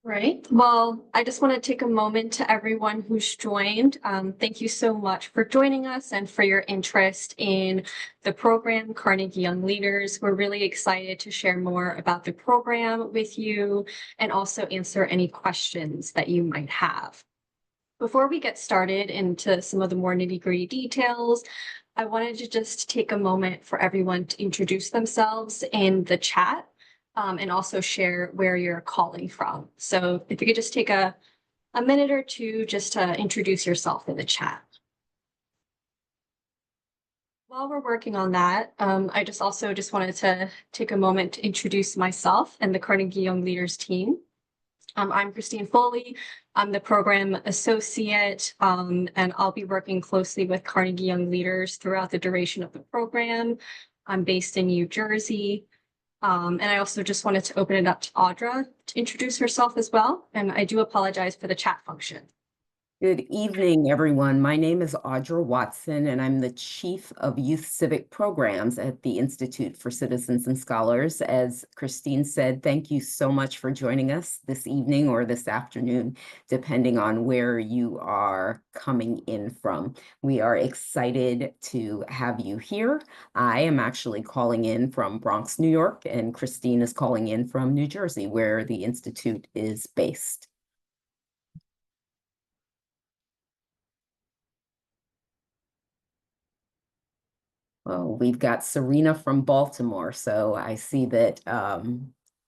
Right. Well, I just want to take a moment to everyone who's joined. Thank you so much for joining us and for your interest in the program, Carnegie Young Leaders. We're really excited to share more about the program with you and also answer any questions that you might have. Before we get started into some of the more nitty-gritty details, I wanted to just take a moment for everyone to introduce themselves in the chat, and also share where you're calling from. So if you could just take a minute or two just to introduce yourself in the chat. While we're working on that, I just wanted to take a moment to introduce myself and the Carnegie Young Leaders team. I'm Christine Foley. I'm the program associate, and I'll be working closely with Carnegie Young Leaders throughout the duration of the program. I'm based in New Jersey. And I also just wanted to open it up to Audra to introduce herself as well. And I do apologize for the chat function. Good evening, everyone. My name is Audra Watson, and I'm the Chief of Youth Civic Programs at the Institute for Citizens and Scholars. As Christine said, thank you so much for joining us this evening or this afternoon, depending on where you are coming in from. We are excited to have you here. I am actually calling in from Bronx, New York, and Christine is calling in from New Jersey, where the Institute is based. Well, we've got Serena from Baltimore, so I see that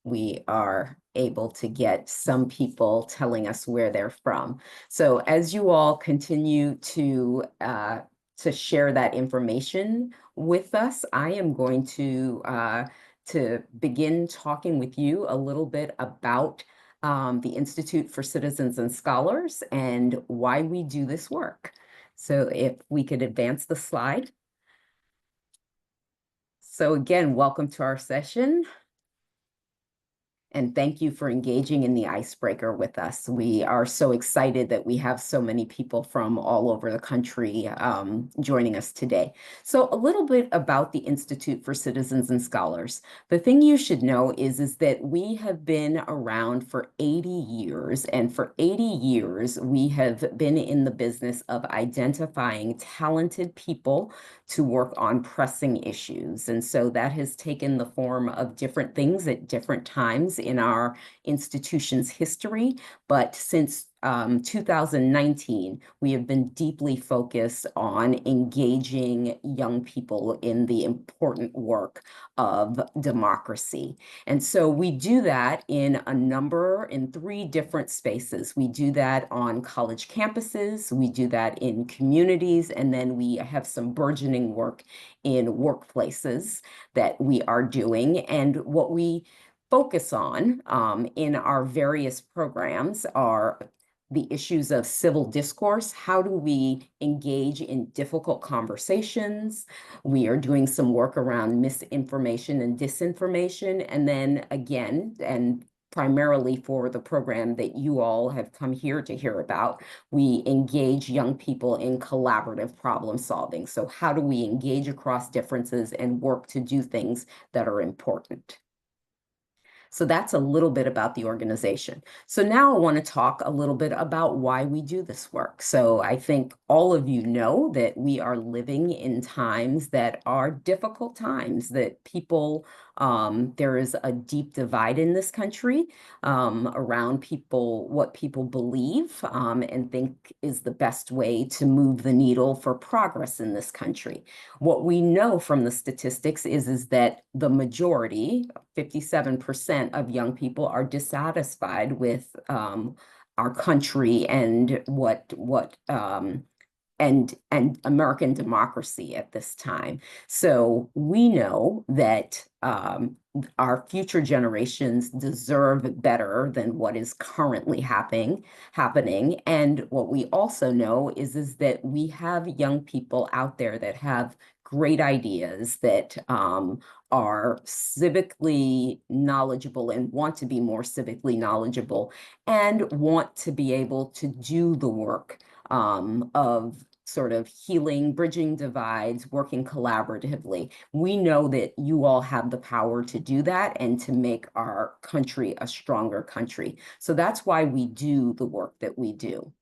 we are able to get some people telling us where they're from. So as you all continue to share that information with us, I am going to begin talking with you a little bit about the Institute for Citizens and Scholars and why we do this work. So if we could advance the slide. So again, welcome to our session. And thank you for engaging in the icebreaker with us. We are so excited that we have so many people from all over the country joining us today. So a little bit about the Institute for Citizens and Scholars. The thing you should know is that we have been around for 80 years. And for 80 years, we have been in the business of identifying talented people to work on pressing issues. And so that has taken the form of different things at different times in our institution's history. But since 2019, we have been deeply focused on engaging young people in the important work of democracy. And so we do that in three different spaces. We do that on college campuses, we do that in communities, and then we have some burgeoning work in workplaces that we are doing. And what we focus on in our various programs are the issues of civil discourse. How do we engage in difficult conversations? We are doing some work around misinformation and disinformation. And then again, and primarily for the program that you all have come here to hear about, we engage young people in collaborative problem solving. So how do we engage across differences and work to do things that are important? So that's a little bit about the organization. So now I want to talk a little bit about why we do this work. So I think all of you know that we are living in times that are difficult times, that people, there is a deep divide in this country around what people believe and think is the best way to move the needle for progress in this country. What we know from the statistics is that the majority, 57% of young people, are dissatisfied with our country and and American democracy at this time. So we know that our future generations deserve better than what is currently happening. And what we also know is that we have young people out there that have great ideas, that are civically knowledgeable and want to be more civically knowledgeable and want to be able to do the work of sort of healing, bridging divides, working collaboratively. We know that you all have the power to do that and to make our country a stronger country. So that's why we do the work that we do.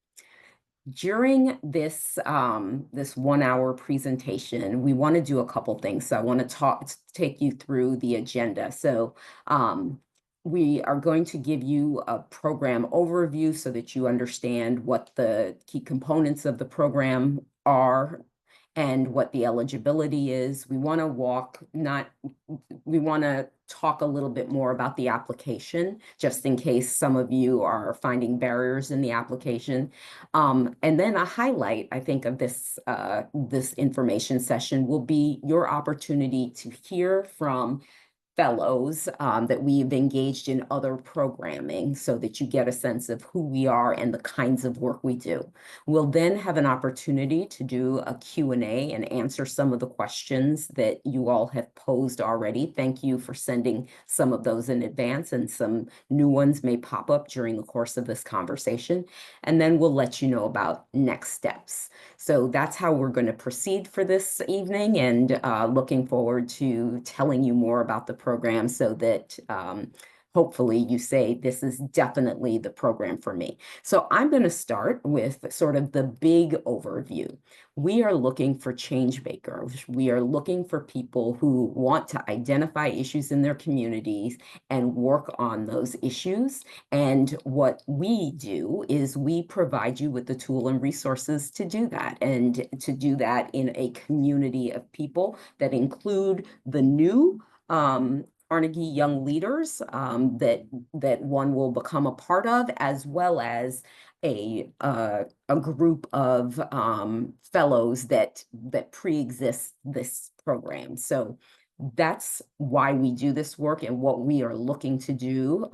During this 1 hour presentation, we want to do a couple things. So I want to take you through the agenda. So we are going to give you a program overview so that you understand what the key components of the program are and what the eligibility is. We want to talk a little bit more about the application, just in case some of you are finding barriers in the application. And then a highlight, I think, of this information session will be your opportunity to hear from fellows that we've engaged in other programming so that you get a sense of who we are and the kinds of work we do. We'll then have an opportunity to do a Q&A and answer some of the questions that you all have posed already. Thank you for sending some of those in advance, and some new ones may pop up during the course of this conversation. And then we'll let you know about next steps. So that's how we're going to proceed for this evening, and looking forward to telling you more about the program so that hopefully you say, this is definitely the program for me. So I'm going to start with sort of the big overview. We are looking for change makers. We are looking for people who want to identify issues in their communities and work on those issues. And what we do is we provide you with the tool and resources to do that, and to do that in a community of people that include the new Carnegie Young Leaders that one will become a part of, as well as a group of fellows that pre-exist this program. So that's why we do this work and what we are looking to do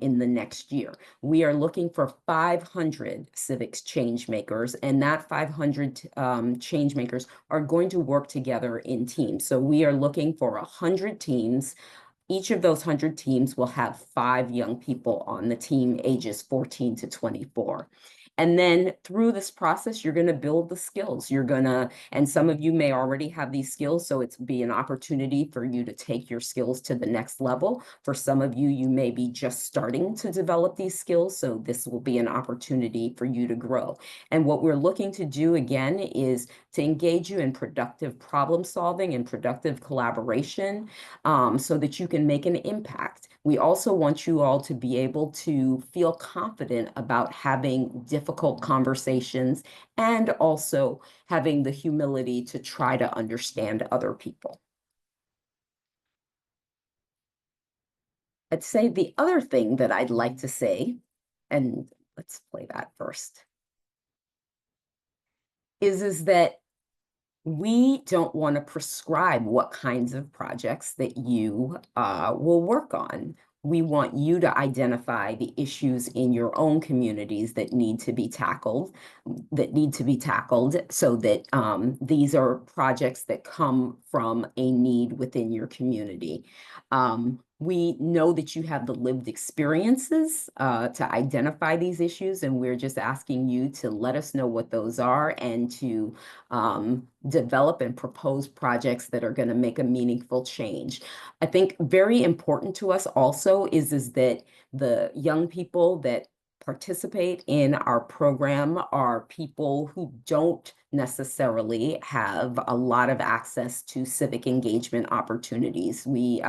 in the next year. We are looking for 500 civics change makers, and that 500 change makers are going to work together in teams. So we are looking for 100 teams. Each of those 100 teams will have 5 young people on the team, ages 14 to 24. And then through this process, you're going to build the skills. And some of you may already have these skills, so it's be an opportunity for you to take your skills to the next level. For some of you, you may be just starting to develop these skills, so this will be an opportunity for you to grow. And what we're looking to do, again, is to engage you in productive problem solving and productive collaboration, so that you can make an impact. We also want you all to be able to feel confident about having difficult conversations, and also having the humility to try to understand other people. I'd say the other thing that I'd like to say, and let's play that first, is that we don't want to prescribe what kinds of projects that you will work on. We want you to identify the issues in your own communities that need to be tackled, so that these are projects that come from a need within your community. We know that you have the lived experiences to identify these issues, and we're just asking you to let us know what those are, and to develop and propose projects that are going to make a meaningful change. I think very important to us also is that the young people that participate in our program are people who don't necessarily have a lot of access to civic engagement opportunities. We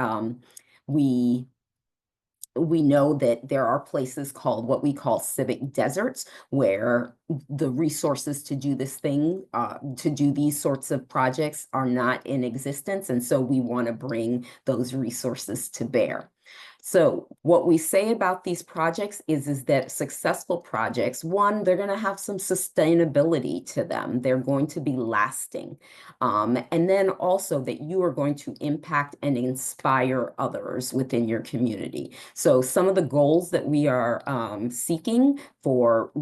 know that there are places called what we call civic deserts, where the resources to do to do these sorts of projects are not in existence. And so we want to bring those resources to bear. So what we say about these projects is that successful projects, one, they're going to have some sustainability to them. They're going to be lasting. And then also that you are going to impact and inspire others within your community. So some of the goals that we are seeking for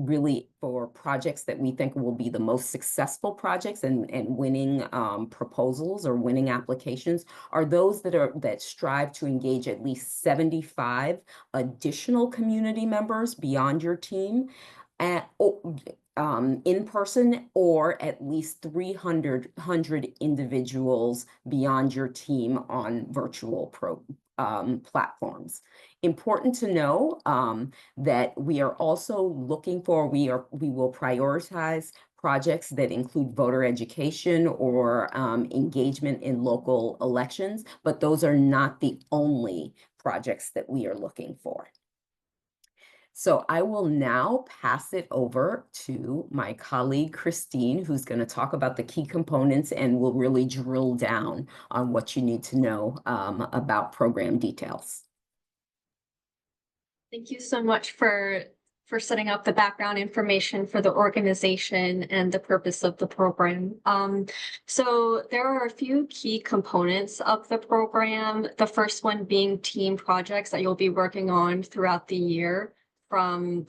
projects that we think will be the most successful projects and winning proposals or winning applications are those that strive to engage at least 75 additional community members beyond your team, and in person, or at least 300 individuals beyond your team on virtual platforms. Important to know that we are also looking for, we will prioritize projects that include voter education or engagement in local elections, but those are not the only projects that we are looking for. So I will now pass it over to my colleague, Christine, who's going to talk about the key components and will really drill down on what you need to know about program details. Thank you so much for setting up the background information for the organization and the purpose of the program. So there are a few key components of the program. The first one being team projects that you'll be working on throughout the year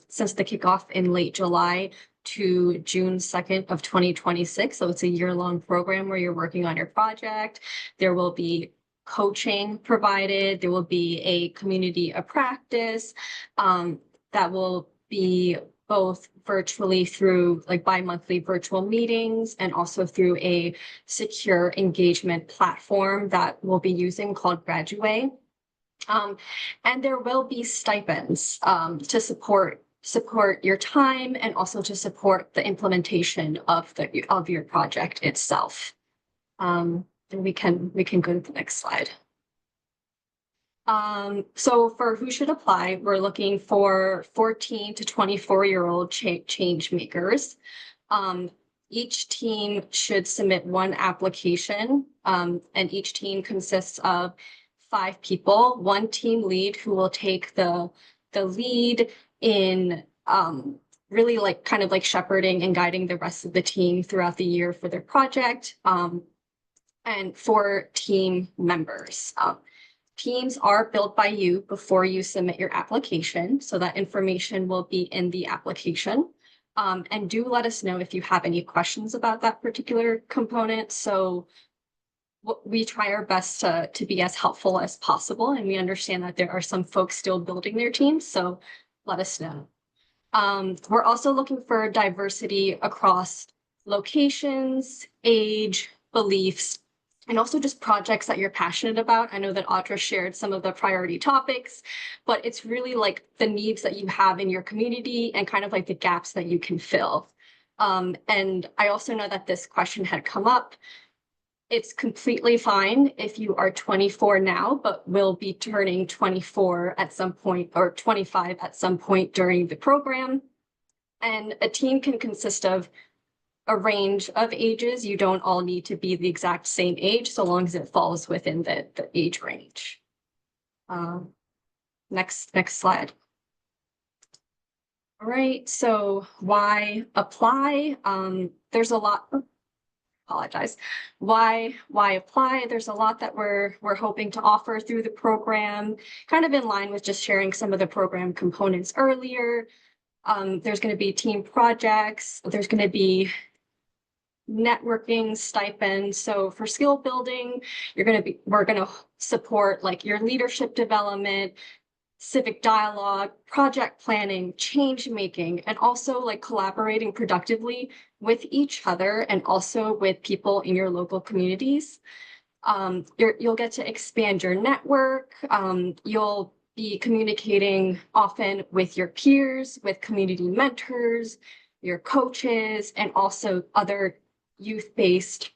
since the kickoff in late July to June 2nd of 2026. So it's a year-long program where you're working on your project. There will be coaching provided. There will be a community of practice that will be both virtually through like bi-monthly virtual meetings and also through a secure engagement platform that we'll be using called Graduate. And there will be stipends to support your time and also to support the implementation of your project itself. And we can go to the next slide. So for who should apply, we're looking for 14 to 24-year-old change makers. Each team should submit one application, and each team consists of 5 people, one team lead who will take the lead in really like kind of like shepherding and guiding the rest of the team throughout the year for their project, and 4 team members. Teams are built by you before you submit your application, so that information will be in the application. And do let us know if you have any questions about that particular component. So we try our best to be as helpful as possible, and we understand that there are some folks still building their teams, so let us know. We're also looking for diversity across locations, age, beliefs, and also just projects that you're passionate about. I know that Audra shared some of the priority topics, but it's really like the needs that you have in your community and kind of like the gaps that you can fill. And I also know that this question had come up. It's completely fine if you are 24 now, but will be turning 24 at some point or 25 at some point during the program. And a team can consist of a range of ages. You don't all need to be the exact same age, so long as it falls within the age range. Next slide. All right, so why apply? There's a lot. Apologize. Why apply? There's a lot that we're hoping to offer through the program, kind of in line with just sharing some of the program components earlier. There's going to be team projects. There's going to be networking stipends. So for skill building, we're going to support like your leadership development, civic dialogue, project planning, change making, and also like collaborating productively with each other and also with people in your local communities. You'll get to expand your network. You'll be communicating often with your peers, with community mentors, your coaches, and also other youth-based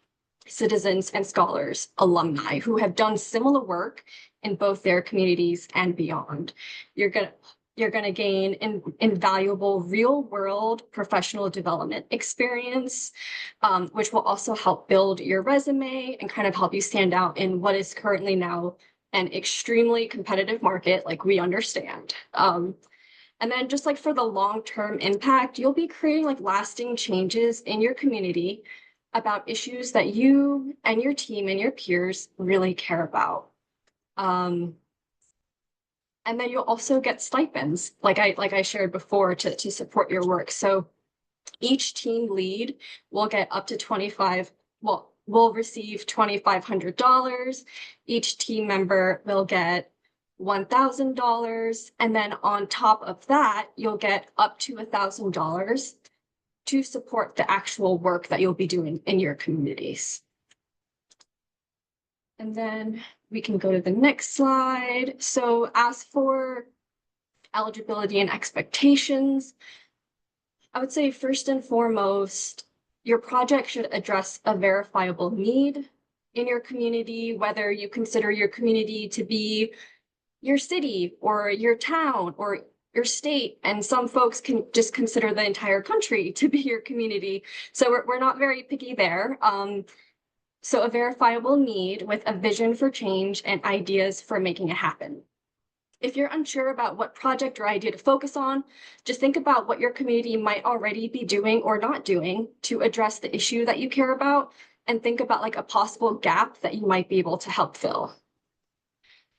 citizens and scholars, alumni who have done similar work in both their communities and beyond. You're gonna gain invaluable real-world professional development experience, which will also help build your resume and kind of help you stand out in what is currently now an extremely competitive market, like we understand. And then just like for the long-term impact, you'll be creating like lasting changes in your community about issues that you and your team and your peers really care about. And then you'll also get stipends, like I shared before, to support your work. So each team lead will get up to will receive $2,500. Each team member will get $1,000. And then on top of that, you'll get up to $1,000 to support the actual work that you'll be doing in your communities. And then we can go to the next slide. So as for eligibility and expectations, I would say first and foremost, your project should address a verifiable need in your community, whether you consider your community to be your city or your town or your state, and some folks can just consider the entire country to be your community. So we're not very picky there. So a verifiable need with a vision for change and ideas for making it happen. If you're unsure about what project or idea to focus on, just think about what your community might already be doing or not doing to address the issue that you care about, and think about like a possible gap that you might be able to help fill.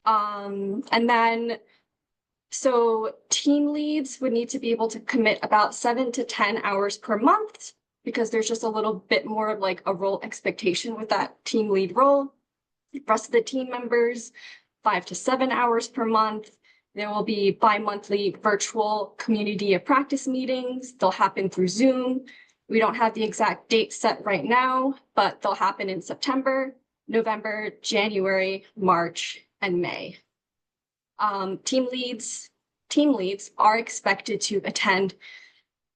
And then, so team leads would need to be able to commit about 7 to 10 hours per month, because there's just a little bit more of like a role expectation with that team lead role. The rest of the team members, 5 to 7 hours per month. There will be bi-monthly virtual community of practice meetings. They'll happen through Zoom. We don't have the exact date set right now, but they'll happen in September, November, January, March, and May. Team leads are expected to attend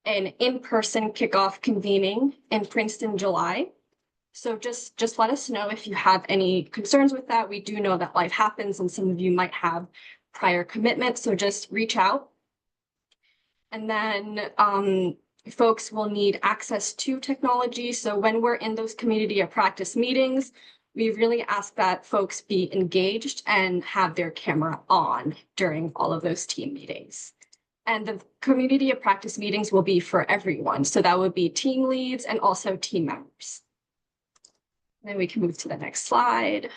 an in-person kickoff convening in Princeton, July. So just let us know if you have any concerns with that. We do know that life happens and some of you might have prior commitments, so just reach out. And then folks will need access to technology. So when we're in those community of practice meetings, we really ask that folks be engaged and have their camera on during all of those team meetings. And the community of practice meetings will be for everyone. So that would be team leads and also team members. Then we can move to the next slide.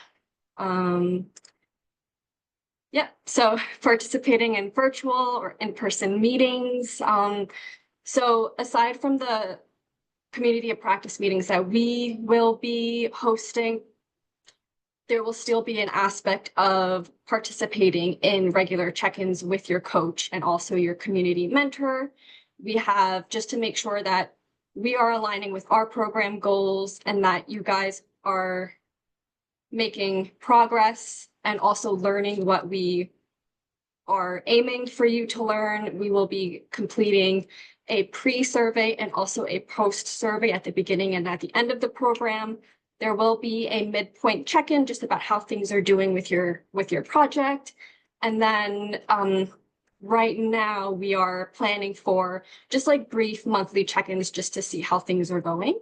Yeah, so participating in virtual or in-person meetings. So aside from the community of practice meetings that we will be hosting, there will still be an aspect of participating in regular check-ins with your coach and also your community mentor. We have, just to make sure that we are aligning with our program goals and that you guys are making progress and also learning what we are aiming for you to learn. We will be completing a pre-survey and also a post-survey at the beginning and at the end of the program. There will be a midpoint check-in just about how things are doing with your project. And then right now we are planning for just like brief monthly check-ins just to see how things are going.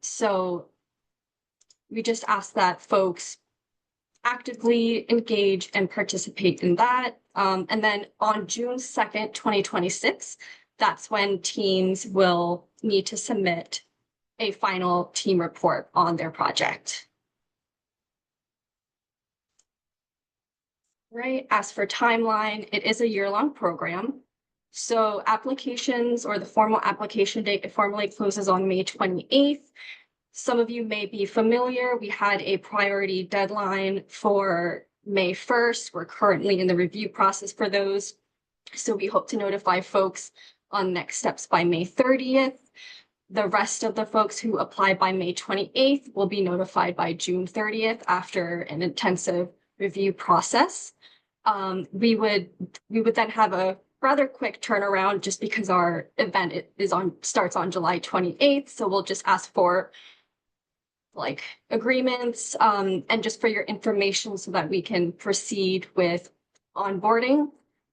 So we just ask that folks actively engage and participate in that. And then on June 2nd, 2026, that's when teams will need to submit a final team report on their project. Right, as for timeline, it is a year-long program. So applications, or the formal application date, it formally closes on May 28th. Some of you may be familiar, we had a priority deadline for May 1st. We're currently in the review process for those. So we hope to notify folks on next steps by May 30th. The rest of the folks who apply by May 28th will be notified by June 30th after an intensive review process. We would then have a rather quick turnaround just because our event starts on July 28th. So we'll just ask for like agreements and just for your information so that we can proceed with onboarding.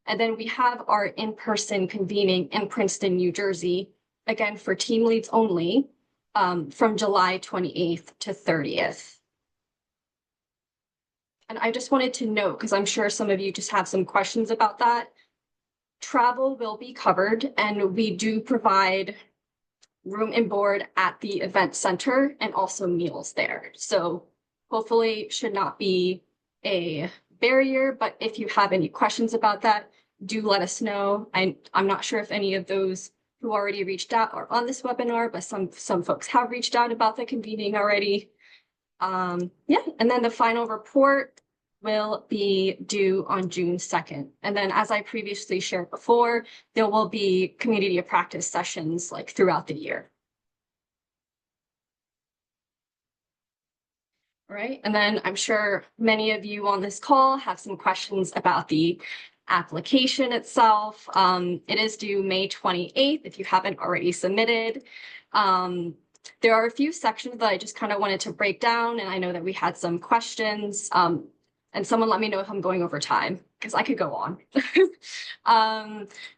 And then we have our in-person convening in Princeton, New Jersey, again for team leads only, from July 28th to 30th. And I just wanted to note, because I'm sure some of you just have some questions about that, travel will be covered and we do provide room and board at the event center and also meals there. So hopefully should not be a barrier, but if you have any questions about that, do let us know. I'm not sure if any of those who already reached out are on this webinar, but some folks have reached out about the convening already. Yeah, and then the final report will be due on June 2nd. And then, as I previously shared before, there will be community of practice sessions like throughout the year. All right, and then I'm sure many of you on this call have some questions about the application itself. It is due May 28th if you haven't already submitted. There are a few sections that I just kind of wanted to break down, and I know that we had some questions. And someone let me know if I'm going over time, because I could go on.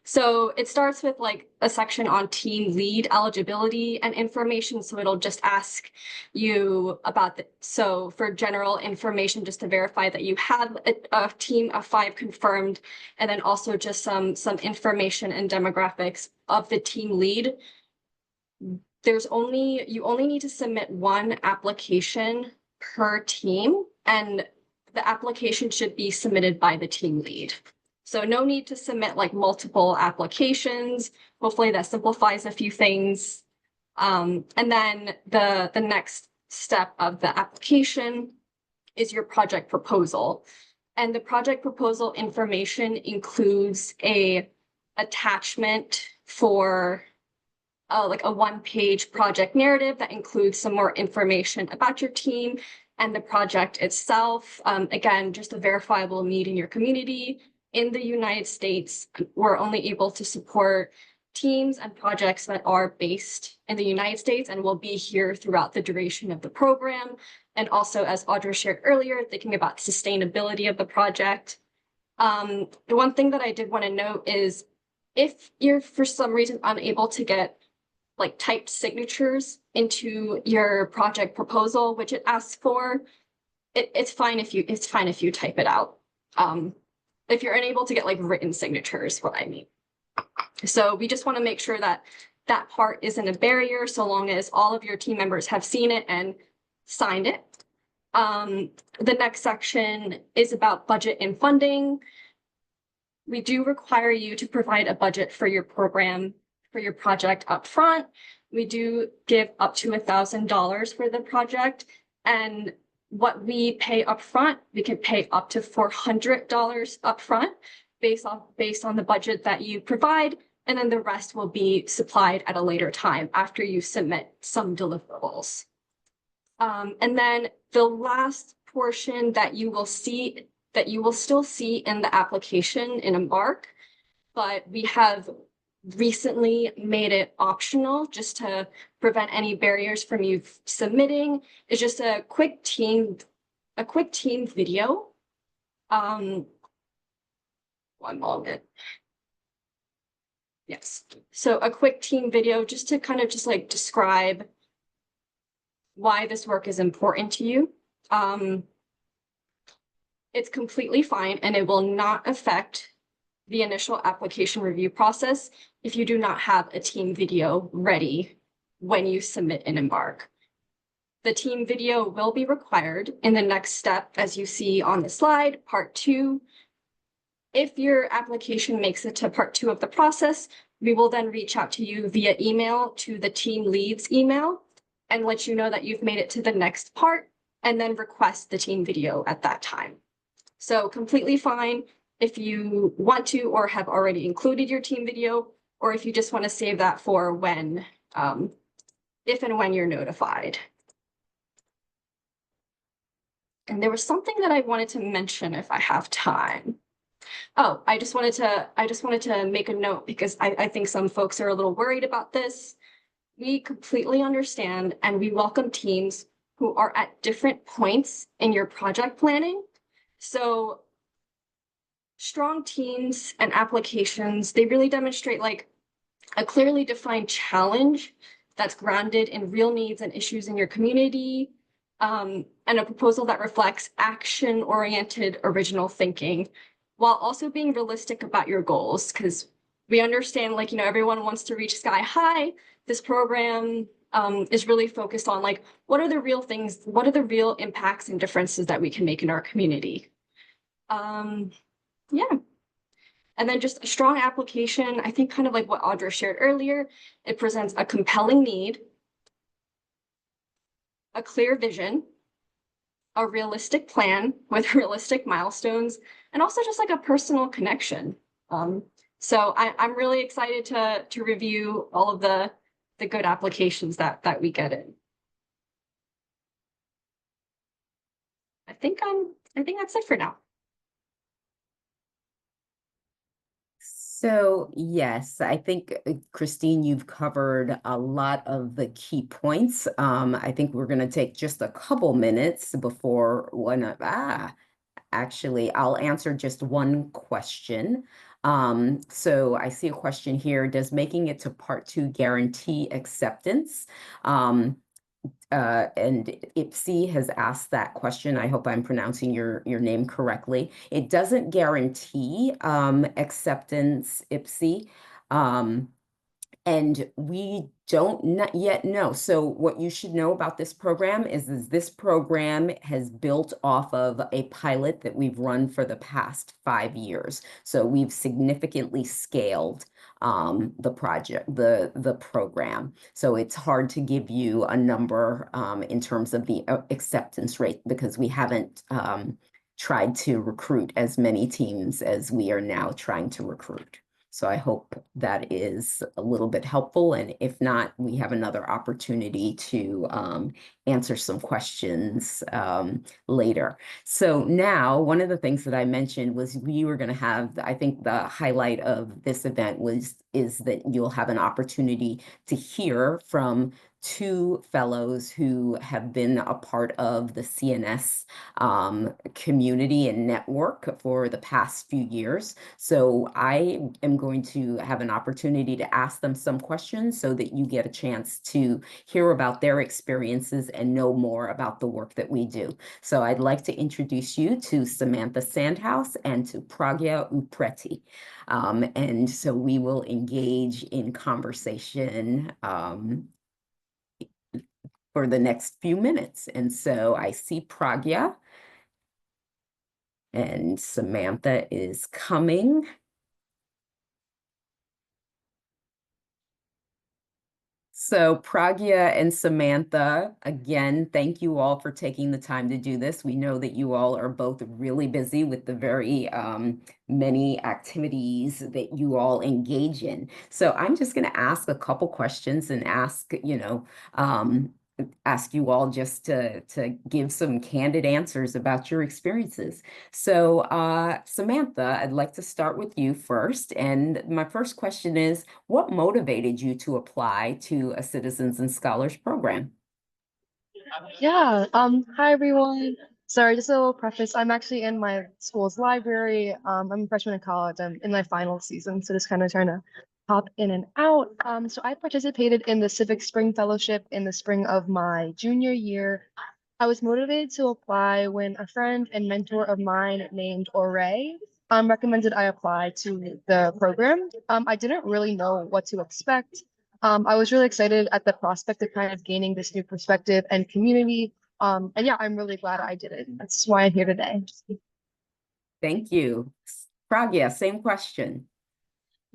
So it starts with like a section on team lead eligibility and information. So it'll just ask you about so for general information, just to verify that you have a team of 5 confirmed, and then also just some information and demographics of the team lead. You only need to submit 1 application per team, and the application should be submitted by the team lead. So no need to submit like multiple applications. Hopefully that simplifies a few things. And then the next step of the application is your project proposal. And the project proposal information includes a attachment for like a 1-page project narrative that includes some more information about your team and the project itself. Again, just a verifiable need in your community. In the United States, we're only able to support teams and projects that are based in the United States and will be here throughout the duration of the program. And also, as Audra shared earlier, thinking about sustainability of the project. The one thing that I did want to note is if you're for some reason unable to get like typed signatures into your project proposal, which it asks for, it's fine if you type it out. If you're unable to get like written signatures, what I mean. So we just want to make sure that that part isn't a barrier, so long as all of your team members have seen it and signed it. The next section is about budget and funding. We do require you to provide a budget for your program, for your project up front. We do give up to $1,000 for the project, and what we pay up front, we can pay up to $400 up front based on the budget that you provide, and then the rest will be supplied at a later time after you submit some deliverables. And then the last portion that you will still see in the application in Embark, but we have recently made it optional just to prevent any barriers from you submitting, is just a quick team video. One moment. Yes. So a quick team video just to kind of just like describe why this work is important to you. It's completely fine, and it will not affect the initial application review process if you do not have a team video ready when you submit an Embark. The team video will be required in the next step, as you see on the slide, part 2. If your application makes it to part 2 of the process, we will then reach out to you via email to the team lead's email and let you know that you've made it to the next part, and then request the team video at that time. So completely fine if you want to or have already included your team video, or if you just want to save that for when, if and when you're notified. And there was something that I wanted to mention if I have time. Oh, I just wanted to make a note, because I think some folks are a little worried about this. We completely understand, and we welcome teams who are at different points in your project planning. So strong teams and applications, they really demonstrate like a clearly defined challenge that's grounded in real needs and issues in your community, and a proposal that reflects action-oriented original thinking, while also being realistic about your goals, because we understand, like, everyone wants to reach sky high. This program is really focused on like, what are the real things, what are the real impacts and differences that we can make in our community? Yeah. And then just a strong application, I think kind of like what Audra shared earlier, it presents a compelling need, a clear vision, a realistic plan with realistic milestones and also just like a personal connection. So I'm really excited to review all of the good applications that we get in. I think that's it for now. So yes, I think, Christine, you've covered a lot of the key points. I think we're going to take just a couple minutes before actually, I'll answer just one question. So I see a question here. Does making it to part 2 guarantee acceptance? And Ipsy has asked that question. I hope I'm pronouncing your name correctly. It doesn't guarantee acceptance, Ipsy. Um, and we don't not yet know. So what you should know about this program is this program has built off of a pilot that we've run for the past 5 years. So we've significantly scaled the project, the program. So it's hard to give you a number in terms of the acceptance rate because we haven't tried to recruit as many teams as we are now trying to recruit. So I hope that is a little bit helpful. And if not, we have another opportunity to answer some questions later. So now, one of the things that I mentioned was we were going to have, I think the highlight of this event is that you'll have an opportunity to hear from 2 fellows who have been a part of the CNS community and network for the past few years. So I am going to have an opportunity to ask them some questions so that you get a chance to hear about their experiences and know more about the work that we do. So I'd like to introduce you to Samantha Sandhouse and to Pragya Upreti. And so we will engage in conversation for the next few minutes. And so I see Pragya and Samantha is coming. So Pragya and Samantha, again, thank you all for taking the time to do this. We know that you all are both really busy with the very many activities that you all engage in. So I'm just going to ask a couple questions and ask you all just to give some candid answers about your experiences. So Samantha, I'd like to start with you first. And my first question is, what motivated you to apply to a Citizens and Scholars program? Yeah, hi everyone. Sorry, just a little preface. I'm actually in my school's library. I'm a freshman in college. I'm in my final season, so just kind of trying to hop in and out. So I participated in the Civic Spring Fellowship in the spring of my junior year. I was motivated to apply when a friend and mentor of mine named Ore recommended I apply to the program. I didn't really know what to expect. I was really excited at the prospect of kind of gaining this new perspective and community. And yeah, I'm really glad I did it. That's why I'm here today. Thank you. Pragya, same question.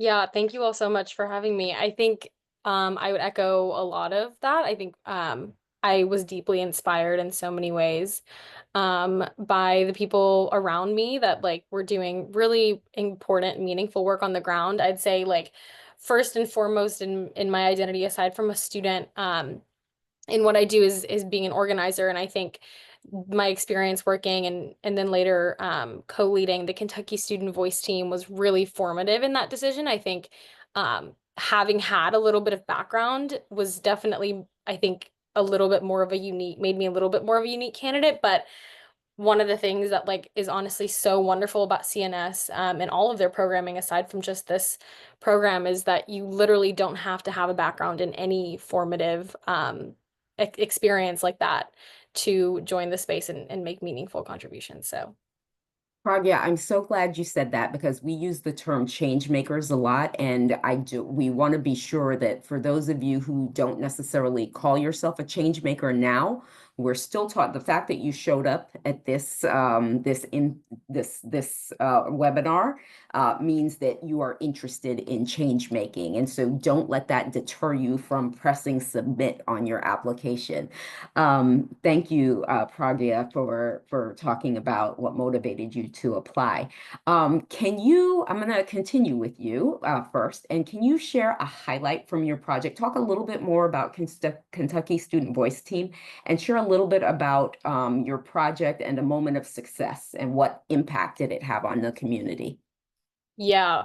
Yeah, thank you all so much for having me. I think I would echo a lot of that. I think I was deeply inspired in so many ways by the people around me that like were doing really important, meaningful work on the ground. I'd say like first and foremost in my identity, aside from a student, in what I do is being an organizer. And I think my experience working and then later co-leading the Kentucky Student Voice team was really formative in that decision. I think having had a little bit of background was definitely, I think, a little bit more of a unique, made me a little bit more of a unique candidate. But one of the things that like is honestly so wonderful about CNS and all of their programming, aside from just this program, is that you literally don't have to have a background in any formative experience like that to join the space and make meaningful contributions. So Pragya, I'm so glad you said that because we use the term change makers a lot. And we want to be sure that for those of you who don't necessarily call yourself a change maker now, we're still taught the fact that you showed up at this webinar means that you are interested in change making. And so don't let that deter you from pressing submit on your application. Thank you, Pragya, for talking about what motivated you to apply. I'm going to continue with you first, and can you share a highlight from your project? Talk a little bit more about Kentucky Student Voice Team and share a little bit about your project and a moment of success and what impact did it have on the community? Yeah.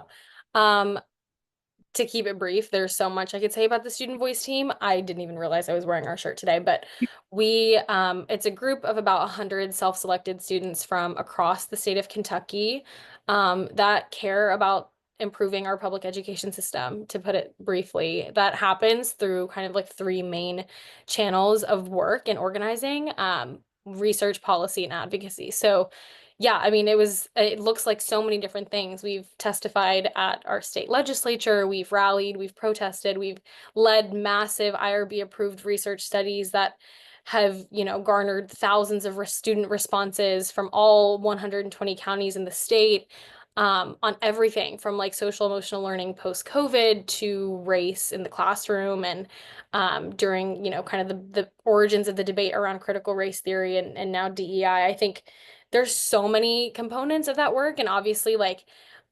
To keep it brief, there's so much I could say about the Student Voice Team. I didn't even realize I was wearing our shirt today, but it's a group of about 100 self-selected students from across the state of Kentucky that care about improving our public education system, to put it briefly. That happens through kind of like three main channels of work and organizing, research, policy, and advocacy. So yeah, I mean, it looks like so many different things. We've testified at our state legislature, we've rallied, we've protested, we've led massive IRB approved research studies that have, garnered thousands of student responses from all 120 counties in the state, on everything from like social emotional learning post-COVID to race in the classroom, and during, kind of the origins of the debate around critical race theory, and now DEI. I think there's so many components of that work, and obviously like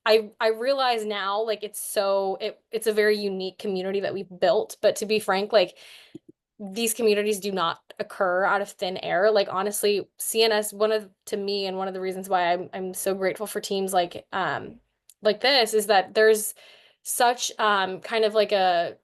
I realize now, like it's a very unique community that we've built, but to be frank, like these communities do not occur out of thin air. Like honestly, CNS, to me, and one of the reasons why I'm so grateful for teams like this, is that there's such kind of like there's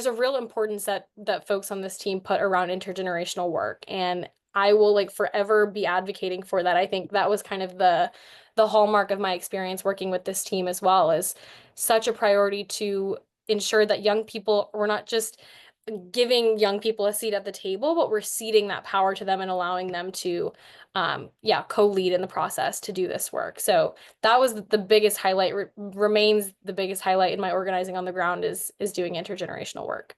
a real importance that folks on this team put around intergenerational work, and I will like forever be advocating for that. I think that was kind of the hallmark of my experience working with this team as well, is such a priority to ensure that young people, we're not just giving young people a seat at the table, but we're ceding that power to them and allowing them to co-lead in the process to do this work. So that was the biggest highlight, remains the biggest highlight in my organizing on the ground, is doing intergenerational work.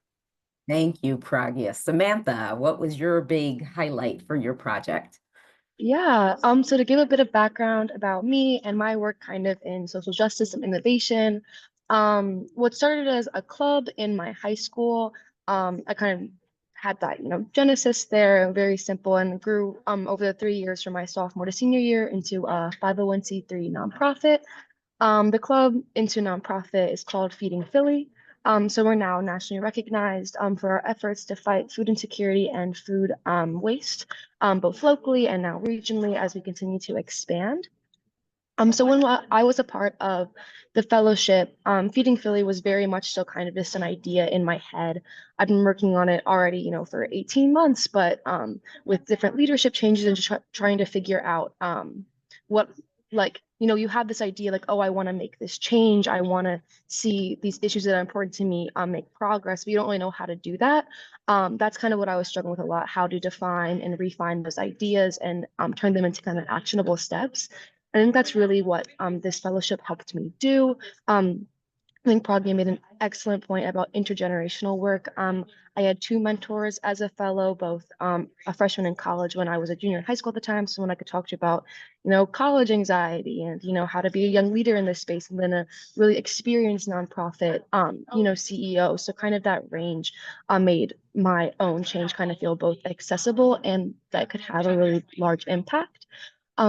Thank you, Pragya. Samantha, what was your big highlight for your project? Yeah, so to give a bit of background about me and my work kind of in social justice and innovation, what started as a club in my high school, I kind of had that, genesis there, very simple, and grew over the 3 years from my sophomore to senior year into a 501(c)(3) nonprofit. The club into nonprofit is called Feeding Philly. So we're now nationally recognized for our efforts to fight food insecurity and food waste, both locally and now regionally as we continue to expand. So when I was a part of the fellowship, Feeding Philly was very much so kind of just an idea in my head. I've been working on it already, for 18 months, but with different leadership changes and just trying to figure out what, like, you have this idea like, oh, I want to make this change. I want to see these issues that are important to me make progress, but you don't really know how to do that. That's kind of what I was struggling with a lot, how to define and refine those ideas and turn them into kind of actionable steps. I think that's really what this fellowship helped me do. I think Pragya made an excellent point about intergenerational work. I had two mentors as a fellow, both a freshman in college when I was a junior in high school at the time, someone I could talk to about, college anxiety and, how to be a young leader in this space, and then a really experienced nonprofit, CEO. So kind of that range made my own change kind of feel both accessible and that could have a really large impact.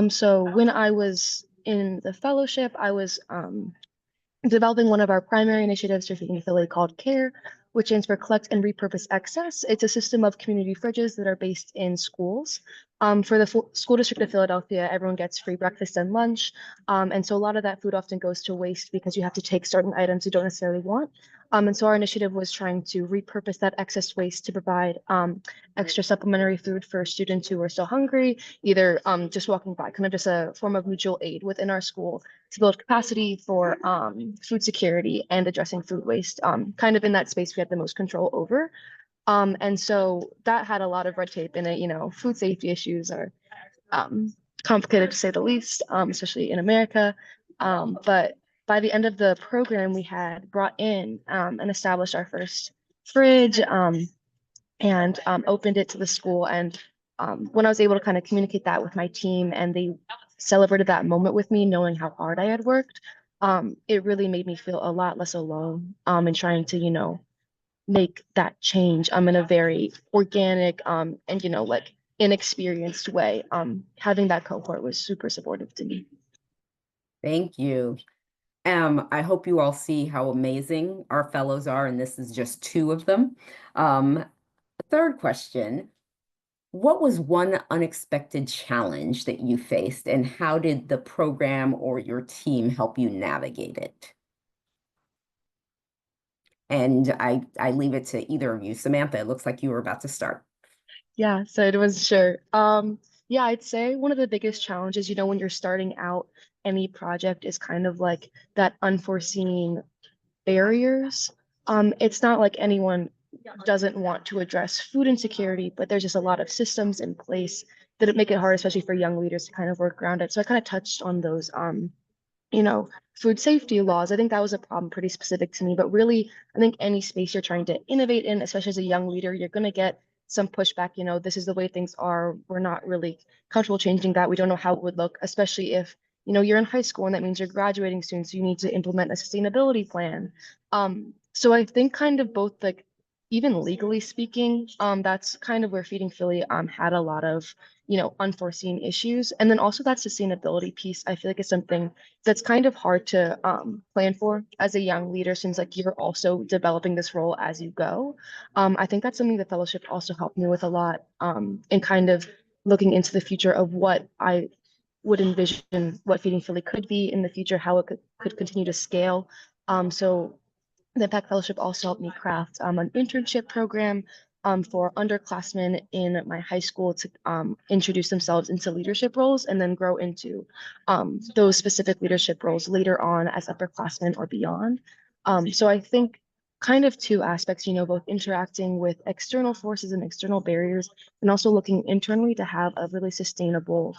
So when I was in the fellowship, I was developing one of our primary initiatives for Feeding Philly called CARE, which stands for Collect and Repurpose Excess. It's a system of community fridges that are based in schools. For the school district of Philadelphia, everyone gets free breakfast and lunch. And so a lot of that food often goes to waste because you have to take certain items you don't necessarily want. And so our initiative was trying to repurpose that excess waste to provide extra supplementary food for students who are still hungry, either just walking by, kind of just a form of mutual aid within our school to build capacity for food security and addressing food waste, kind of in that space we had the most control over. And so that had a lot of red tape in it. Food safety issues are complicated to say the least, especially in America. But by the end of the program, we had brought in and established our first fridge and opened it to the school. And when I was able to kind of communicate that with my team, and they celebrated that moment with me, knowing how hard I had worked, it really made me feel a lot less alone, in trying to, make that change, in a very organic, and, like inexperienced way. Having that cohort was super supportive to me. Thank you. I hope you all see how amazing our fellows are, and this is just two of them. Third question, what was one unexpected challenge that you faced, and how did the program or your team help you navigate it? And I leave it to either of you. Samantha, it looks like you were about to start. Yeah, so it was sure. Yeah, I'd say one of the biggest challenges, when you're starting out any project is kind of like that unforeseen barriers. It's not like anyone doesn't want to address food insecurity, but there's just a lot of systems in place that make it hard, especially for young leaders to kind of work around it. So I kind of touched on those, food safety laws. I think that was a problem pretty specific to me, but really, I think any space you're trying to innovate in, especially as a young leader, you're going to get some pushback. This is the way things are. We're not really comfortable changing that. We don't know how it would look, especially if, you're in high school and that means you're graduating soon. So you need to implement a sustainability plan. So I think kind of both like, even legally speaking, that's kind of where Feeding Philly had a lot of, unforeseen issues. And then also that sustainability piece, I feel like is something that's kind of hard to plan for as a young leader, since like you're also developing this role as you go. I think that's something the fellowship also helped me with a lot, in kind of looking into the future of what I would envision what Feeding Philly could be in the future, how it could continue to scale. So the Impact Fellowship also helped me craft an internship program for underclassmen in my high school to introduce themselves into leadership roles and then grow into those specific leadership roles later on as upperclassmen or beyond. So I think kind of two aspects, both interacting with external forces and external barriers, and also looking internally to have a really sustainable,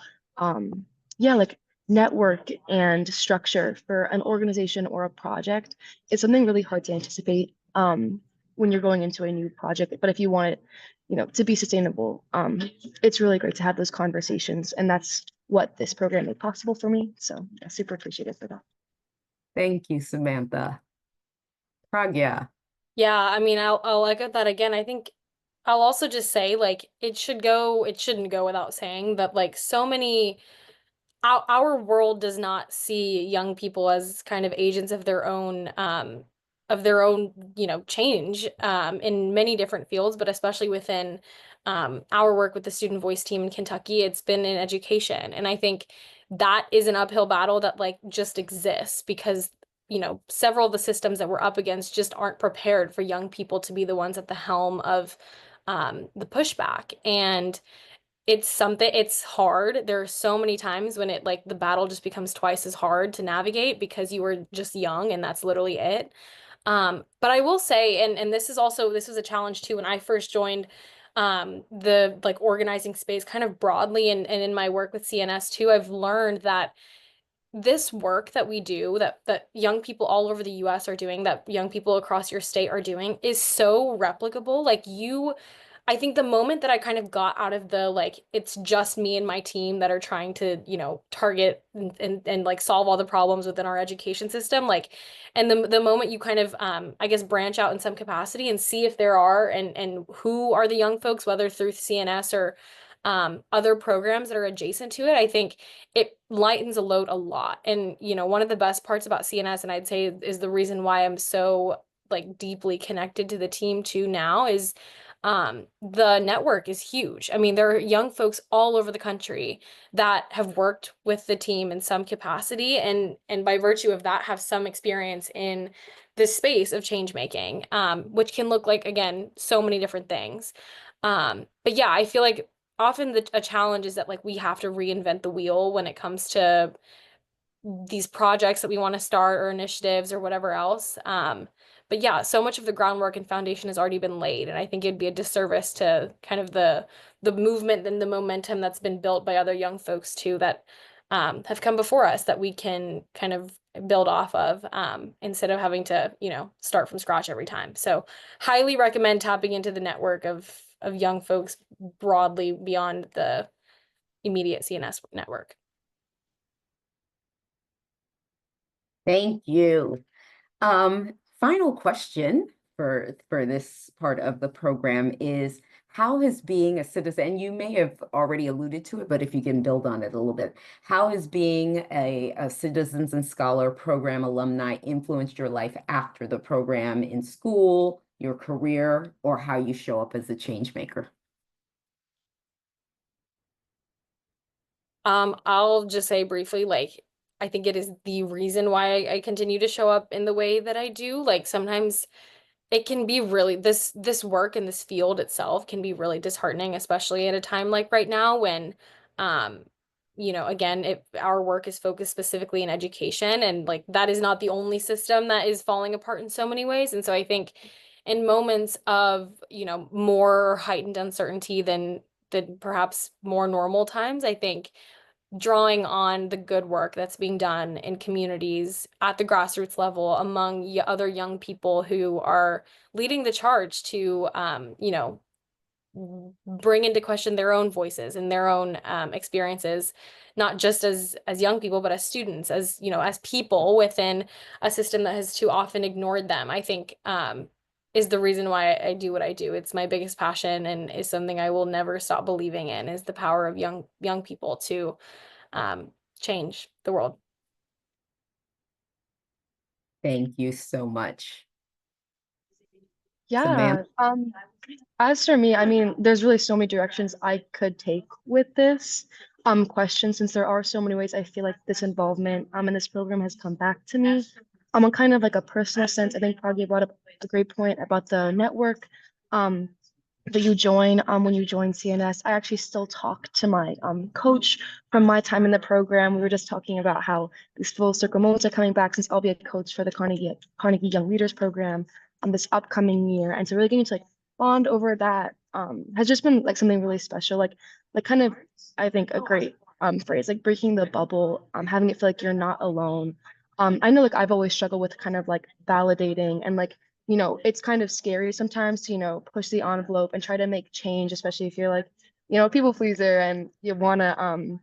like network and structure for an organization or a project. It's something really hard to anticipate when you're going into a new project. But if you want it, to be sustainable, it's really great to have those conversations. And that's what this program made possible for me. So yeah, super appreciative for that. Thank you, Samantha. Pragya. Yeah, I mean, I'll echo that again. I think I'll also just say like it shouldn't go without saying that like so many our world does not see young people as kind of agents of their own, change in many different fields, but especially within our work with the Student Voice team in Kentucky, it's been in education. And I think that is an uphill battle that like just exists because several of the systems that we're up against just aren't prepared for young people to be the ones at the helm of the pushback. And it's hard. There are so many times when it like the battle just becomes twice as hard to navigate because you were just young and that's literally it. But I will say, and this was a challenge too when I first joined the like organizing space kind of broadly and in my work with CNS too, I've learned that this work that we do that young people all over the US are doing, that young people across your state are doing is so replicable. I think the moment that I kind of got out of the like it's just me and my team that are trying to, target and like solve all the problems within our education system, like and the moment you kind of I guess branch out in some capacity and see if there are and who are the young folks, whether through CNS or other programs that are adjacent to it, I think it lightens a load a lot. And, one of the best parts about CNS, and I'd say is the reason why I'm so like deeply connected to the team too now is the network is huge. I mean, there are young folks all over the country that have worked with the team in some capacity and by virtue of that have some experience in this space of change making, which can look like, again, so many different things. But yeah, I feel like often a challenge is that like we have to reinvent the wheel when it comes to these projects that we want to start or initiatives or whatever else. But yeah, so much of the groundwork and foundation has already been laid, and I think it'd be a disservice to kind of the movement and the momentum that's been built by other young folks too that have come before us that we can kind of build off of instead of having to, start from scratch every time. So highly recommend tapping into the network of young folks broadly beyond the immediate CNS network. Thank you. Final question for this part of the program is, how has being a citizen, you may have already alluded to it, but if you can build on it a little bit, how has being a Citizens and Scholar Program alumni influenced your life after the program, in school, your career, or how you show up as a change maker? I'll just say briefly, like, I think it is the reason why I continue to show up in the way that I do. Like, sometimes it can be really, this work in this field itself can be really disheartening, especially at a time like right now when, um, again, our work is focused specifically in education, and like that is not the only system that is falling apart in so many ways. And so I think in moments of, more heightened uncertainty than perhaps more normal times, I think drawing on the good work that's being done in communities at the grassroots level among other young people who are leading the charge to, bring into question their own voices and their own experiences, not just as young people, but as students, as as people within a system that has too often ignored them. I think is the reason why I do what I do. It's my biggest passion and is something I will never stop believing in, is the power of young people to change the world. Thank you so much. Yeah, Samantha? as for me, I mean, there's really so many directions I could take with this question, since there are so many ways I feel like this involvement in this program has come back to me. On kind of like a personal sense, I think Pragya brought up a great point about the network um that you join when you join CNS. I actually still talk to my coach from my time in the program. We were just talking about how these full circle moments are coming back, since I'll be a coach for the Carnegie Young Leaders program this upcoming year. And so really getting to like bond over that has just been like something really special. Like kind of, I think, a great phrase, like breaking the bubble, having it feel like you're not alone. I know like I've always struggled with kind of like validating and like, it's kind of scary sometimes to, push the envelope and try to make change, especially if you're like, a people pleaser and you want to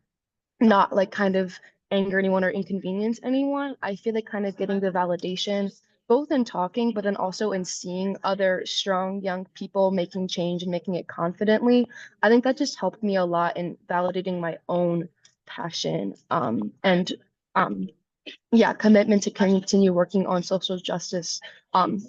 not like kind of anger anyone or inconvenience anyone. I feel like kind of getting the validation both in talking, but then also in seeing other strong young people making change and making it confidently. I think that just helped me a lot in validating my own passion and um, yeah, commitment to continue working on social justice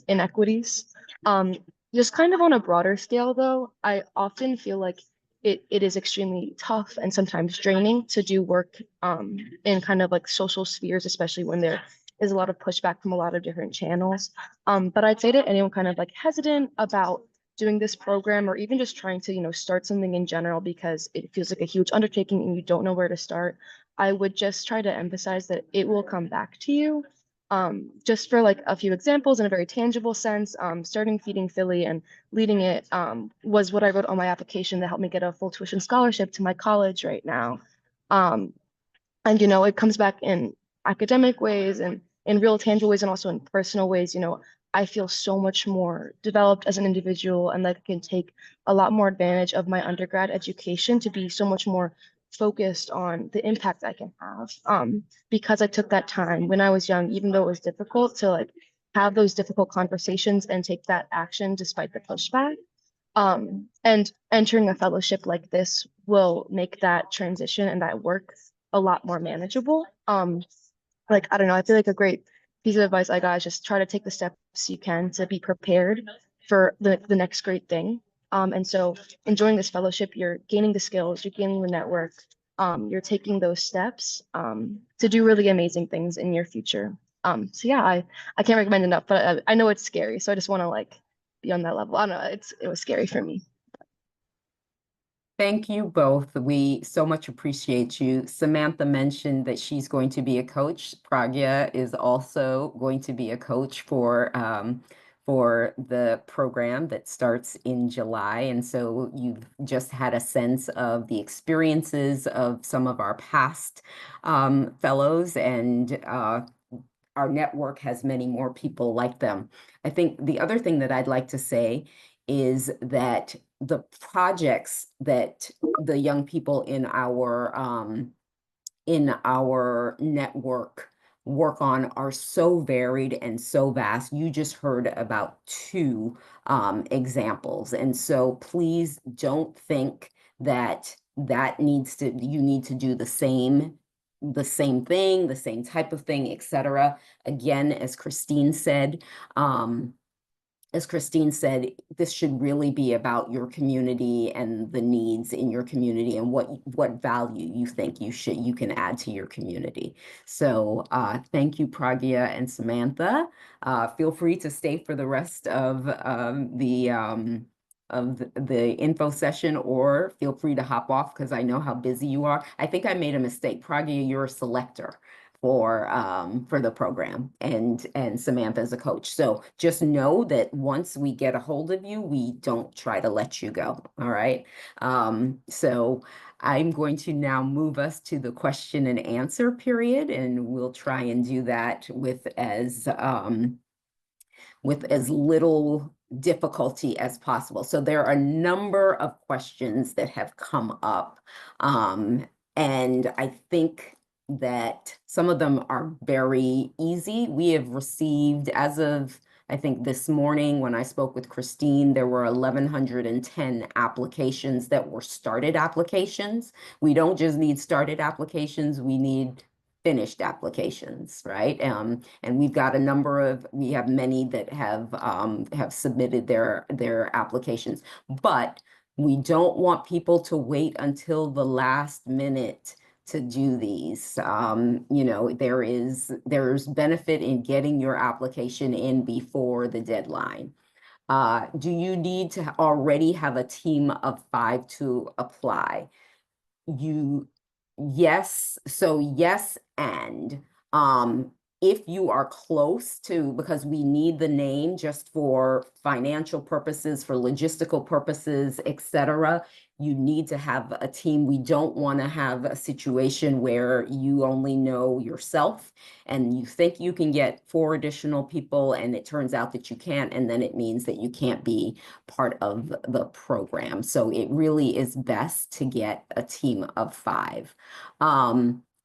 inequities. Um, just kind of on a broader scale, though, I often feel like it is extremely tough and sometimes draining to do work in kind of like social spheres, especially when there is a lot of pushback from a lot of different channels. But I'd say to anyone kind of like hesitant about doing this program or even just trying to, start something in general because it feels like a huge undertaking and you don't know where to start, I would just try to emphasize that it will come back to you. Just for like a few examples in a very tangible sense, starting Feeding Philly and leading it was what I wrote on my application that helped me get a full tuition scholarship to my college right now. Um, and it comes back in academic ways and in real tangible ways and also in personal ways. I feel so much more developed as an individual and like I can take a lot more advantage of my undergrad education to be so much more focused on the impact I can have because I took that time when I was young, even though it was difficult to like have those difficult conversations and take that action despite the pushback. And entering a fellowship like this will make that transition and that work a lot more manageable. Like, I don't know, I feel like a great piece of advice I got is just try to take the steps you can to be prepared for the next great thing. And so enjoying this fellowship, you're gaining the skills, you're gaining the network, you're taking those steps to do really amazing things in your future. So yeah, I can't recommend enough, but I know it's scary. So I just want to like be on that level. I don't know, it was scary for me. Thank you both. We so much appreciate you. Samantha mentioned that she's going to be a coach. Pragya is also going to be a coach for the program that starts in July. And so you've just had a sense of the experiences of some of our past fellows, and our network has many more people like them. I think the other thing that I'd like to say is that the projects that the young people in our network work on are so varied and so vast. You just heard about two examples. And so please don't think that you need to do the same thing, the same type of thing, etc. Again, as Christine said, this should really be about your community and the needs in your community and what value you think you can add to your community. So thank you, Pragya and Samantha. Feel free to stay for the rest of the info session, or feel free to hop off because I know how busy you are. I think I made a mistake. Pragya, you're a selector for the program, and Samantha is a coach. So just know that once we get a hold of you, we don't try to let you go. All right. So I'm going to now move us to the question and answer period, and we'll try and do that with as little difficulty as possible. So there are a number of questions that have come up. And I think that some of them are very easy. We have received, as of, I think this morning when I spoke with Christine, there were 1,110 applications that were started applications. We don't just need started applications, we need finished applications, right? And we've got we have many that have submitted their applications, but we don't want people to wait until the last minute to do these. You know, there's benefit in getting your application in before the deadline. Do you need to already have a team of 5 to apply? Yes, so yes, and if you are close to, because we need the name just for financial purposes, for logistical purposes, etc., you need to have a team. We don't want to have a situation where you only know yourself and you think you can get 4 additional people and it turns out that you can't, and then it means that you can't be part of the program. So it really is best to get a team of 5.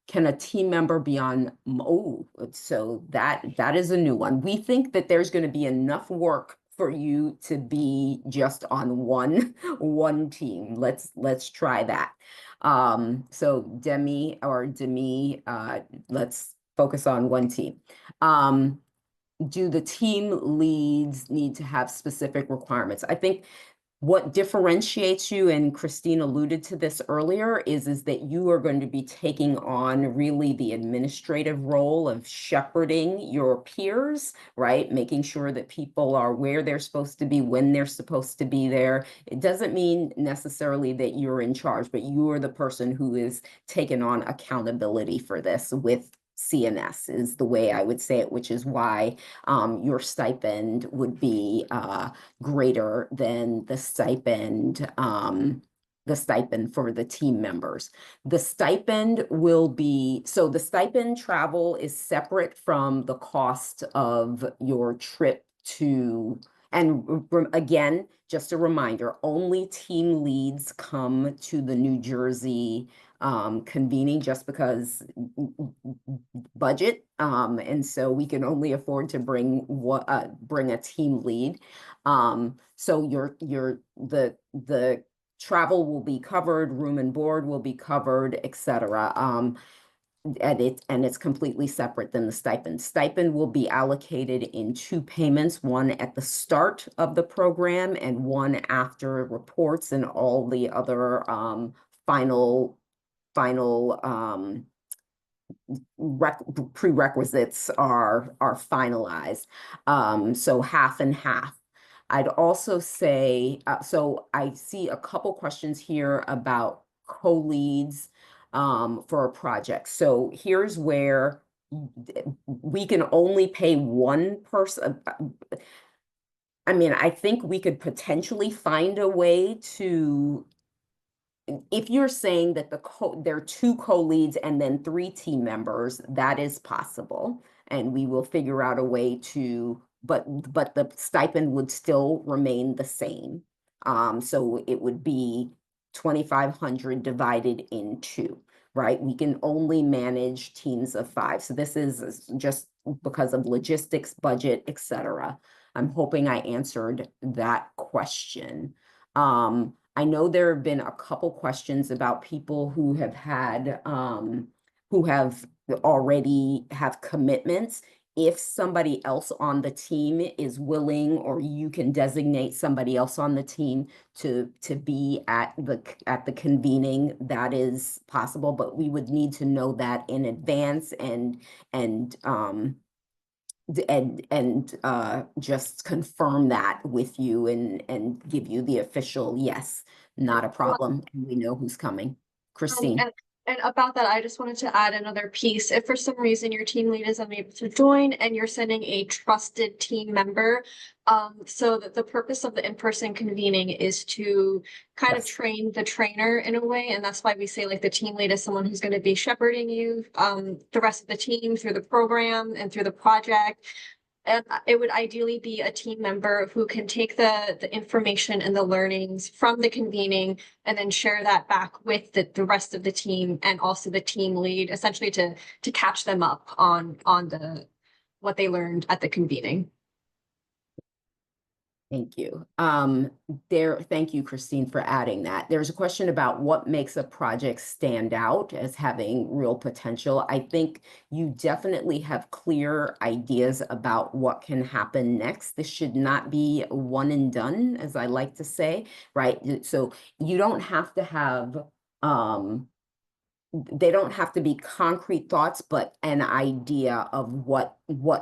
Can a team member be on? Oh, so that is a new one. We think that there's going to be enough work for you to be just on one team. Let's try that. So Demi, let's focus on one team. Do the team leads need to have specific requirements? I think what differentiates you, and Christine alluded to this earlier, is that you are going to be taking on really the administrative role of shepherding your peers, right? Making sure that people are where they're supposed to be, when they're supposed to be there. It doesn't mean necessarily that you're in charge, but you are the person who is taking on accountability for this with CNS is the way I would say it, which is why your stipend would be greater than the stipend for the team members. The stipend will be, so the stipend travel is separate from the cost of your trip to, and again, just a reminder, only team leads come to the New Jersey convening just because budget, and so we can only afford to bring a team lead. So the travel will be covered, room and board will be covered, etc. And it's completely separate than the stipend. Stipend will be allocated in 2 payments, one at the start of the program and one after reports and all the other final prerequisites are finalized. So half and half. I'd also say, so I see a couple questions here about co-leads for a project. So here's where we can only pay one person. I mean, I think we could potentially find a way to, if you're saying that there are 2 co-leads and then 3 team members, that is possible. And we will figure out a way to, but the stipend would still remain the same. So it would be 2,500 divided in 2. right? We can only manage teams of 5. So this is just because of logistics, budget, etc. I'm hoping I answered that question. I know there have been a couple questions about people who have had, who have already have commitments. If somebody else on the team is willing, or you can designate somebody else on the team to be at the convening, that is possible, but we would need to know that in advance and just confirm that with you and give you the official yes, not a problem, and we know who's coming. Christine. And about that, I just wanted to add another piece. If for some reason your team lead is unable to join and you're sending a trusted team member, so that the purpose of the in-person convening is to kind of Yes. train the trainer in a way. And that's why we say like the team lead is someone who's going to be shepherding you, the rest of the team through the program and through the project. And it would ideally be a team member who can take the information and the learnings from the convening and then share that back with the rest of the team and also the team lead, essentially to catch them up on the what they learned at the convening. Thank you. Thank you, Christine, for adding that. There's a question about what makes a project stand out as having real potential. I think you definitely have clear ideas about what can happen next. This should not be a one and done, as I like to say, right? So you don't have to have, they don't have to be concrete thoughts, but an idea of what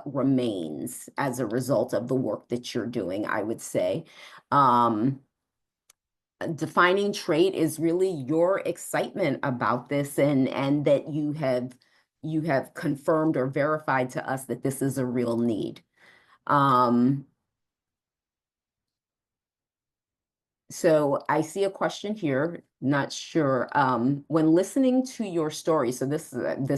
remains as a result of the work that you're doing, I would say. A defining trait is really your excitement about this and that you have confirmed or verified to us that this is a real need. So I see a question here, not sure. When listening to your story, so this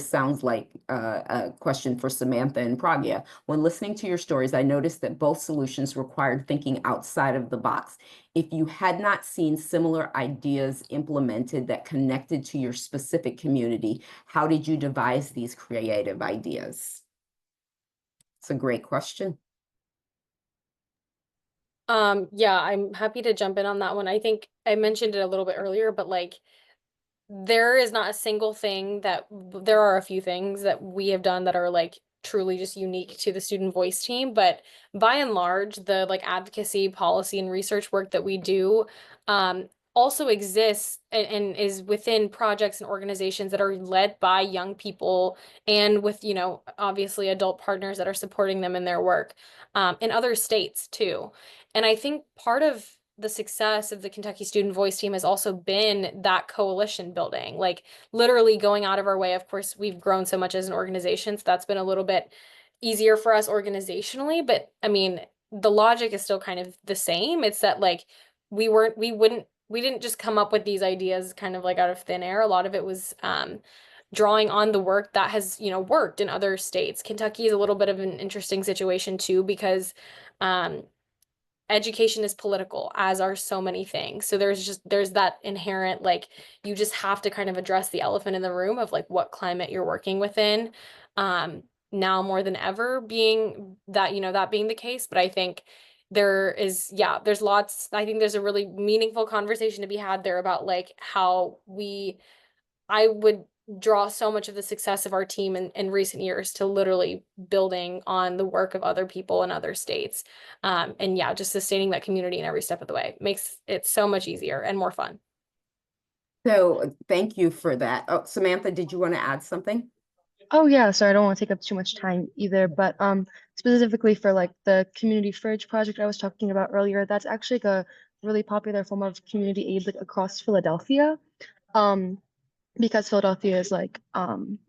sounds like a question for Samantha and Pragya. When listening to your stories, I noticed that both solutions required thinking outside of the box. If you had not seen similar ideas implemented that connected to your specific community, how did you devise these creative ideas? It's a great question. Yeah, I'm happy to jump in on that one. I think I mentioned it a little bit earlier, but like there is not a single thing there are a few things that we have done that are like truly just unique to the student voice team, but by and large, the like advocacy, policy, and research work that we do also exists and is within projects and organizations that are led by young people and with, you know, obviously adult partners that are supporting them in their work in other states too. And I think part of the success of the Kentucky Student Voice team has also been that coalition building, like literally going out of our way. Of course, we've grown so much as an organization, so that's been a little bit easier for us organizationally. But I mean, the logic is still kind of the same. It's that like we didn't just come up with these ideas kind of like out of thin air. A lot of it was drawing on the work that has, you know, worked in other states. Kentucky is a little bit of an interesting situation too, because education is political, as are so many things. So there's that inherent, like, you just have to kind of address the elephant in the room of like what climate you're working within. Now more than ever being that, you know, that being the case. But I think there's lots, I think there's a really meaningful conversation to be had there about like how I would draw so much of the success of our team in recent years to literally building on the work of other people in other states. And yeah, just sustaining that community in every step of the way makes it so much easier and more fun. So thank you for that. Oh, Samantha, did you want to add something? Oh yeah, sorry, I don't want to take up too much time either, but specifically for like the community fridge project I was talking about earlier, that's actually like a really popular form of community aid like across Philadelphia. Um, because Philadelphia is like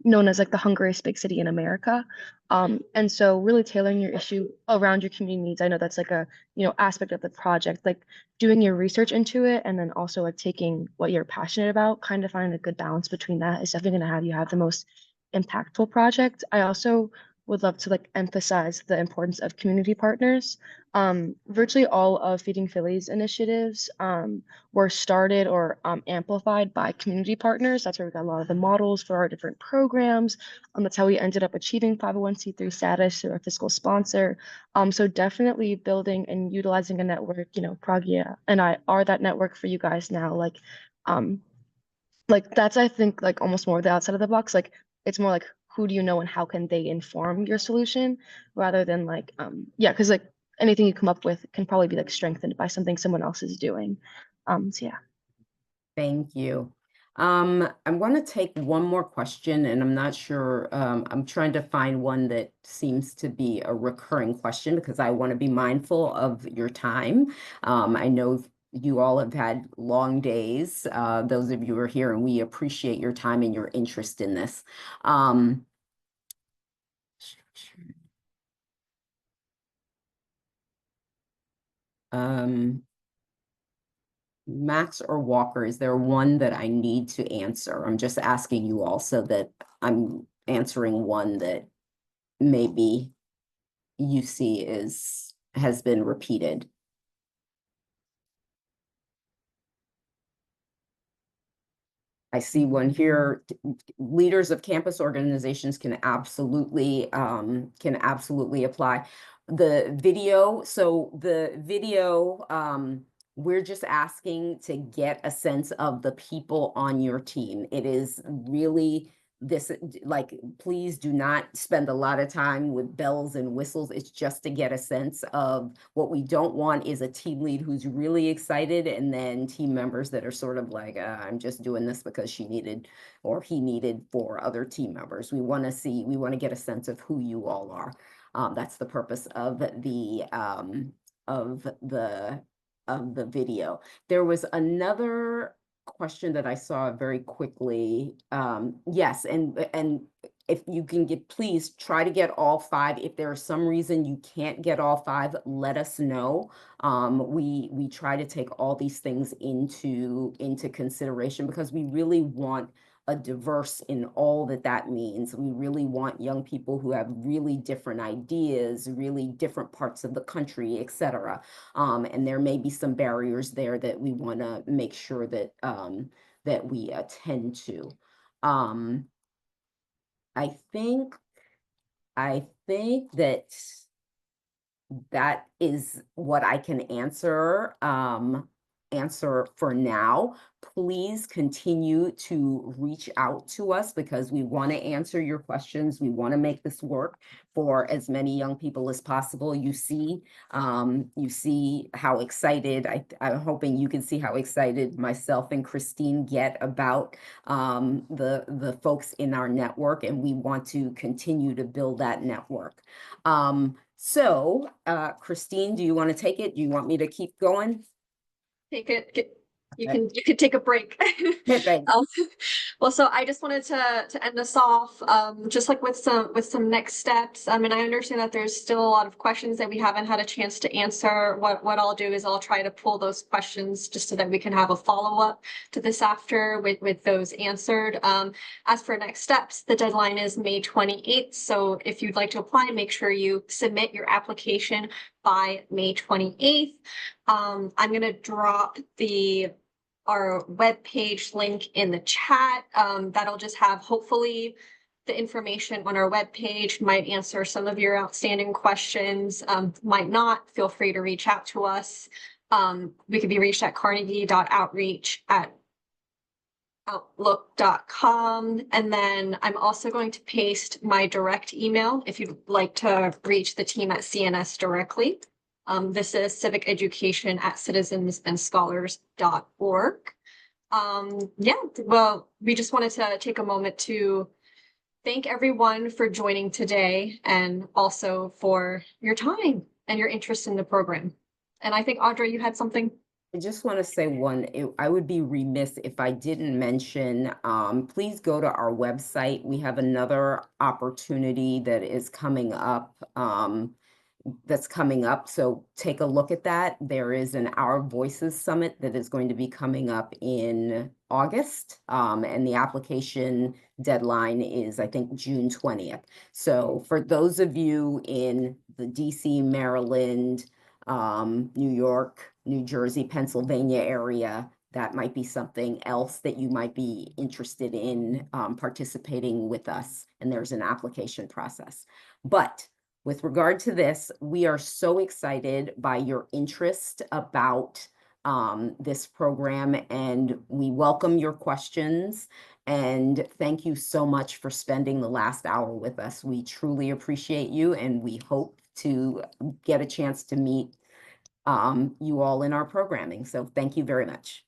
known as like the hungriest big city in America. And so really tailoring your issue around your community needs. I know that's like a, you know, aspect of the project, like doing your research into it and then also like taking what you're passionate about, kind of finding a good balance between that is definitely going to have you have the most impactful project. I also would love to like emphasize the importance of community partners. Virtually all of Feeding Philly's initiatives were started or amplified by community partners. That's where we got a lot of the models for our different programs. That's how we ended up achieving 501c3 status through our fiscal sponsor. So definitely building and utilizing a network, you know, Pragya and I are that network for you guys now. Like that's I think like almost more the outside of the box. Like it's more like who do you know and how can they inform your solution rather than like yeah, because like anything you come up with can probably be like strengthened by something someone else is doing. So yeah. Thank you. I'm going to take one more question, and I'm not sure. I'm trying to find one that seems to be a recurring question because I want to be mindful of your time. I know you all have had long days, those of you who are here, and we appreciate your time and your interest in this. Max or Walker, is there one that I need to answer? I'm just asking you all so that I'm answering one that maybe you see has been repeated. I see one here. Leaders of campus organizations can absolutely apply. The video, we're just asking to get a sense of the people on your team. It is really this, like, please do not spend a lot of time with bells and whistles. It's just to get a sense of what we don't want is a team lead who's really excited and then team members that are sort of like, I'm just doing this because she needed or he needed for other team members. We want to get a sense of who you all are. That's the purpose of the video. There was another question that I saw very quickly. Yes, and if you can please try to get all 5. If there is some reason you can't get all 5, let us know. We try to take all these things into consideration because we really want a diverse in all that means. We really want young people who have really different ideas, really different parts of the country, etc. And there may be some barriers there that we want to make sure that that we attend to. I think that is what I can answer for now. Please continue to reach out to us because we want to answer your questions. We want to make this work for as many young people as possible. You see how excited I'm hoping you can see how excited myself and Christine get about the folks in our network, and we want to continue to build that network. So, Christine, do you want to take it? Do you want me to keep going? Take it. You can take a break. Well, so I just wanted to end us off, just like with some next steps. And I understand that there's still a lot of questions that we haven't had a chance to answer. What I'll do is I'll try to pull those questions just so that we can have a follow-up to this after with those answered. As for next steps, the deadline is May 28th. So if you'd like to apply, make sure you submit your application by May 28th. I'm going to drop our webpage link in the chat. That'll just have hopefully the information on our webpage, might answer some of your outstanding questions, might not. Feel free to reach out to us. We could be reached at carnegie.outreach@outlook.com. And then I'm also going to paste my direct email if you'd like to reach the team at CNS directly. This is civiceducation@citizensandscholars.org. Yeah, well, we just wanted to take a moment to thank everyone for joining today and also for your time and your interest in the program. And I think, Audrey, you had something? I just want to say I would be remiss if I didn't mention, please go to our website. We have another opportunity that is coming up that's coming up. So take a look at that. There is an Our Voices Summit that is going to be coming up in August. And the application deadline is, I think, June 20th. So for those of you in the DC, Maryland, New York, New Jersey, Pennsylvania area, that might be something else that you might be interested in participating with us. And there's an application process. But with regard to this, we are so excited by your interest about this program, and we welcome your questions. And thank you so much for spending the last hour with us. We truly appreciate you, and we hope to get a chance to meet you all in our programming. So thank you very much.